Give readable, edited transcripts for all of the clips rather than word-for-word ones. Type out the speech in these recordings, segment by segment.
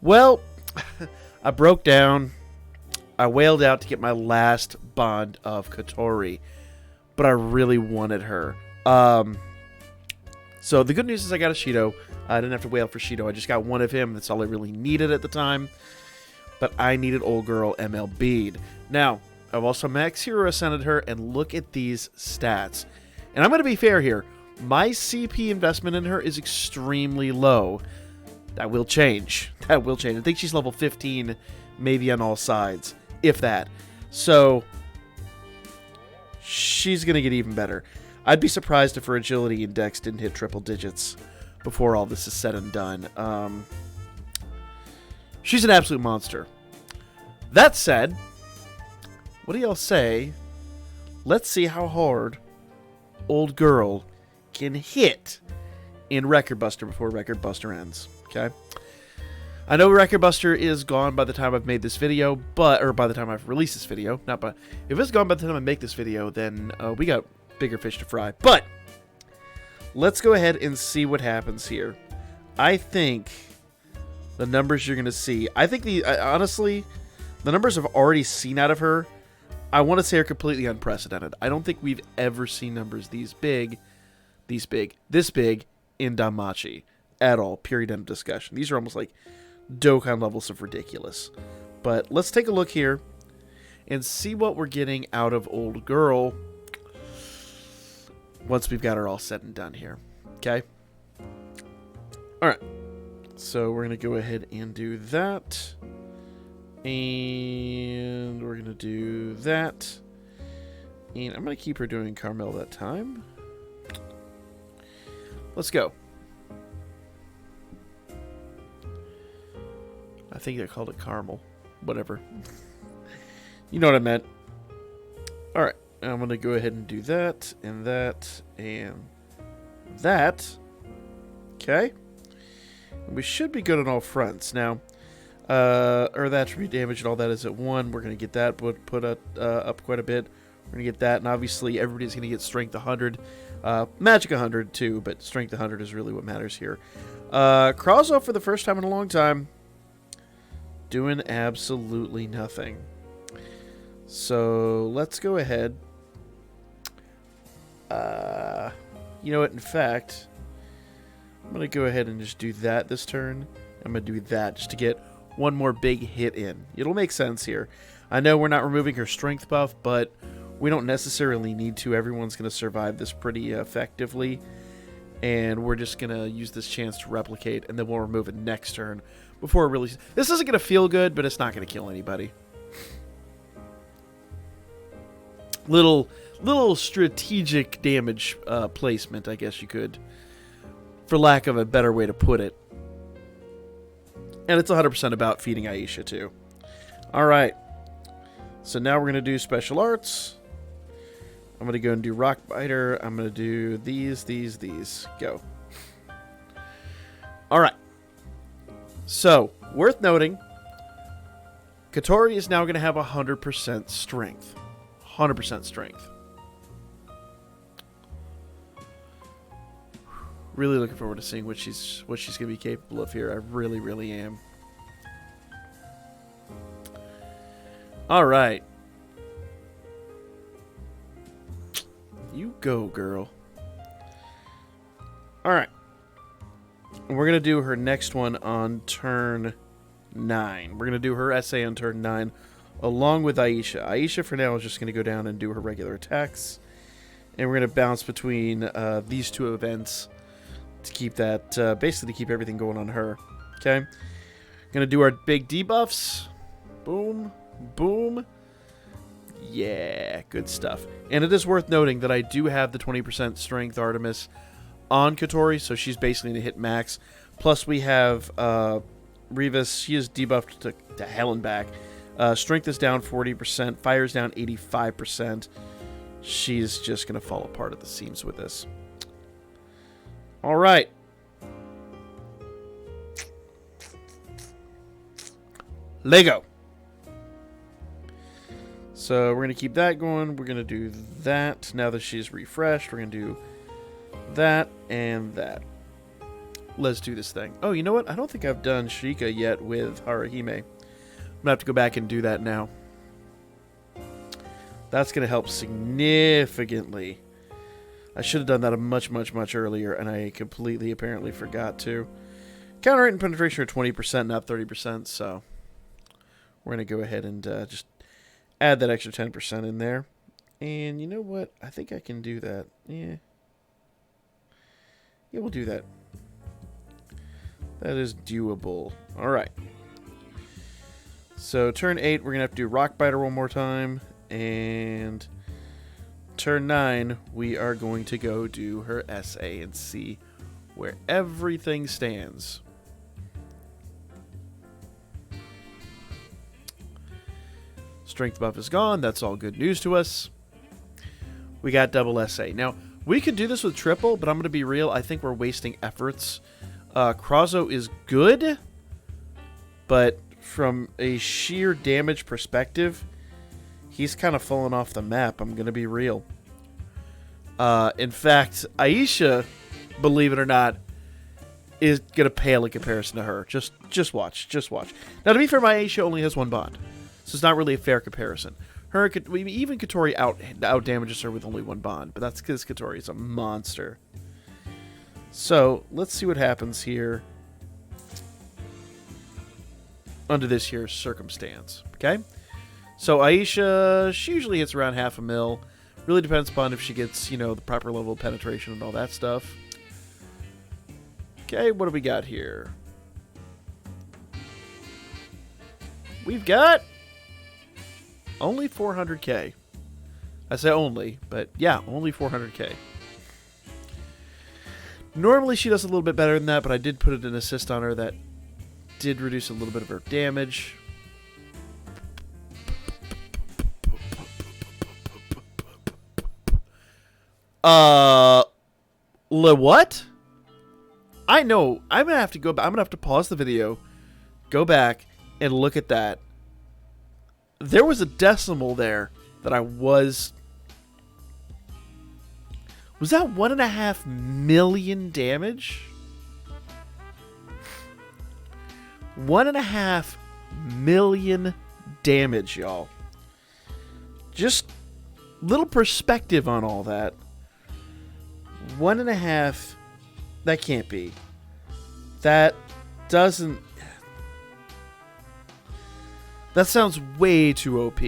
Well, I broke down. I wailed out to get my last bond of Kotori, but I really wanted her. So the good news is I got a Shido. I didn't have to wail for Shido. I just got one of him. That's all I really needed at the time. But I needed old girl MLB'd. Now, I've also max hero ascended her, and look at these stats. And I'm going to be fair here. My CP investment in her is extremely low. That will change. That will change. I think she's level 15, maybe on all sides, if that. So, she's going to get even better. I'd be surprised if her agility index didn't hit triple digits before all this is said and done. She's an absolute monster. That said, what do y'all say? Let's see how hard old girl can hit in Record Buster before Record Buster ends. Okay? I know Record Buster is gone by the time I've made this video, or by the time I've released this video. If it's gone by the time I make this video, then we got bigger fish to fry. But let's go ahead and see what happens here. I think the numbers you're going to see, honestly, the numbers I've already seen out of her, I want to say are completely unprecedented. I don't think we've ever seen numbers this big in Danmachi at all. Period. End of discussion. These are almost like Dokkan levels of ridiculous. But let's take a look here and see what we're getting out of old girl once we've got her all said and done here. Okay? Alright. So we're going to go ahead and do that. And we're going to do that. And I'm going to keep her doing Carmel that time. Let's go. I think I called it caramel. Whatever. You know what I meant. Alright. I'm going to go ahead and do that, and that, and that. Okay. We should be good on all fronts. Now, Earth attribute damage and all that is at 1. We're going to get that put up quite a bit. We're going to get that, and obviously everybody's going to get strength 100. Magic 100 too, but strength 100 is really what matters here. Krauzo for the first time in a long time. Doing absolutely nothing. So, let's go ahead. You know what, in fact, I'm going to go ahead and just do that this turn. I'm going to do that just to get one more big hit in. It'll make sense here. I know we're not removing her strength buff, but we don't necessarily need to. Everyone's going to survive this pretty effectively. And we're just going to use this chance to replicate, and then we'll remove it next turn before it really... This isn't going to feel good, but it's not going to kill anybody. Little strategic damage placement, I guess you could, for lack of a better way to put it. And it's 100% about feeding Aisha, too. Alright. So now we're going to do special arts. I'm going to go and do Rock Biter. I'm going to do these. Go. Alright. So, worth noting, Kotori is now going to have 100% strength. 100% strength. Really looking forward to seeing what she's going to be capable of here. I really, really am. All right. You go, girl. All right. We're going to do her next one on turn 9. We're going to do her essay on turn 9 along with Aisha. Aisha, for now, is just going to go down and do her regular attacks. And we're going to bounce between these two events to keep that, basically to keep everything going on her. Okay? Going to do our big debuffs. Boom. Boom. Yeah, good stuff. And it is worth noting that I do have the 20% strength Artemis on Kotori, so she's basically going to hit max. Plus we have Rivas. She is debuffed to hell and back. Strength is down 40%. Fire is down 85%. She's just going to fall apart at the seams with this. All right. Lego. So we're going to keep that going. We're going to do that. Now that she's refreshed, we're going to do that and that. Let's do this thing. Oh, you know what? I don't think I've done Shika yet with Haruhime. I'm going to have to go back and do that now. That's going to help significantly. I should have done that much earlier, and I completely apparently forgot to. Counter rate and penetration are 20%, not 30%, so we're going to go ahead and just add that extra 10% in there. And you know what? I think I can do that. Yeah. Yeah, we'll do that. That is doable. All right. So turn 8, we're going to have to do Rock Biter one more time. And turn 9, we are going to go do her essay and see where everything stands. Strength buff is gone. That's all good news to us. We got double essay. Now, we could do this with triple, but I'm going to be real. I think we're wasting efforts. Krazo is good, but from a sheer damage perspective, he's kind of fallen off the map. I'm going to be real. In fact, Aisha, believe it or not, is going to pale in comparison to her. Just watch. Just watch. Now, to be fair, my Aisha only has one bond, so it's not really a fair comparison. Her, even Kotori out damages her with only one bond, but that's because Kotori is a monster. So, let's see what happens here under this here circumstance, okay? So, Aisha, she usually hits around 500,000. Really depends upon if she gets, you know, the proper level of penetration and all that stuff. Okay, what do we got here? We've got only 400k. I say only, but yeah, only 400k. Normally she does a little bit better than that, but I did put an assist on her that did reduce a little bit of her damage. What? I know. I'm gonna have to go back. I'm gonna have to pause the video, go back, and look at that. There was a decimal there that I was. Was that 1.5 million damage? 1.5 million damage, y'all. Just little perspective on all that. 1.5. That can't be. That doesn't. That sounds way too OP.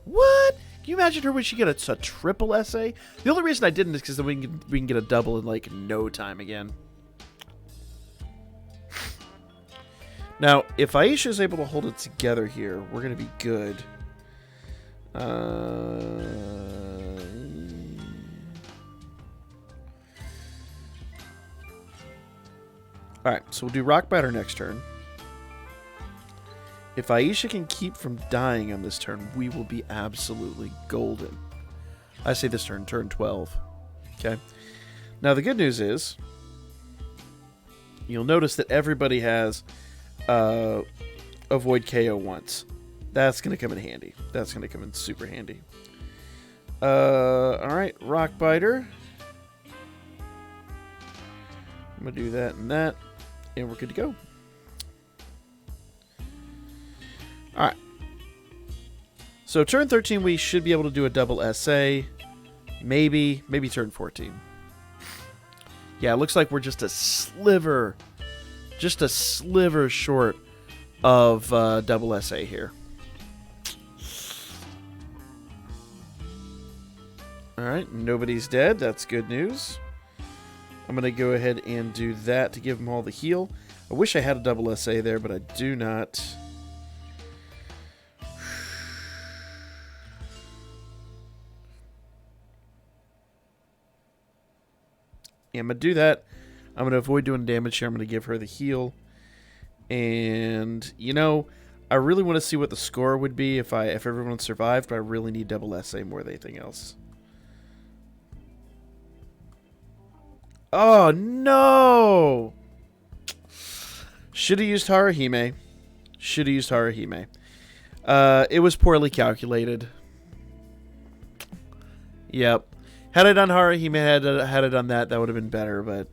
What? Can you imagine her when she gets a triple essay? The only reason I didn't is because then we can get a double in like no time again. Now, if Aisha is able to hold it together here, we're going to be good. Alright, so we'll do Rock Biter next turn. If Aisha can keep from dying on this turn, we will be absolutely golden. I say this turn, turn 12. Okay. Now, the good news is, you'll notice that everybody has avoid KO once. That's going to come in handy. That's going to come in super handy. Alright, Rock Biter. I'm going to do that and that. And we're good to go. Alright. So turn 13 we should be able to do a double SA. Maybe turn 14. Yeah, it looks like we're just a sliver short of double SA here. Alright, nobody's dead. That's good news. I'm going to go ahead and do that to give them all the heal. I wish I had a double SA there, but I do not. Yeah, I'm going to do that. I'm going to avoid doing damage here. I'm going to give her the heal. And, you know, I really want to see what the score would be if everyone survived, but I really need double SA more than anything else. Oh, no! Should have used Haruhime. It was poorly calculated. Yep. Had I done Haruhime, had I done that, that would have been better, but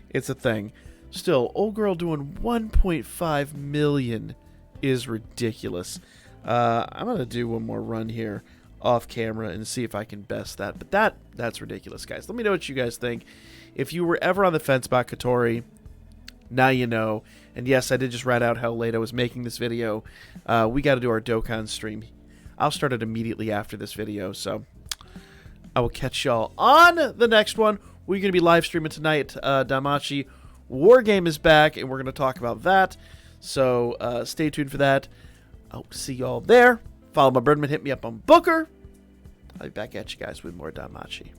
It's a thing. Still, old girl doing 1.5 million is ridiculous. I'm going to do one more run here off camera and see if I can best that. But that's ridiculous, guys. Let me know what you guys think. If you were ever on the fence about KOTORI, now you know. And yes, I did just write out how late I was making this video. We got to do our Dokkan stream. I'll start it immediately after this video, so I will catch y'all on the next one. We're going to be live streaming tonight. Damachi Wargame is back, and we're going to talk about that. So stay tuned for that. I'll see y'all there. Follow my Birdman. Hit me up on Booker. I'll be back at you guys with more Damachi.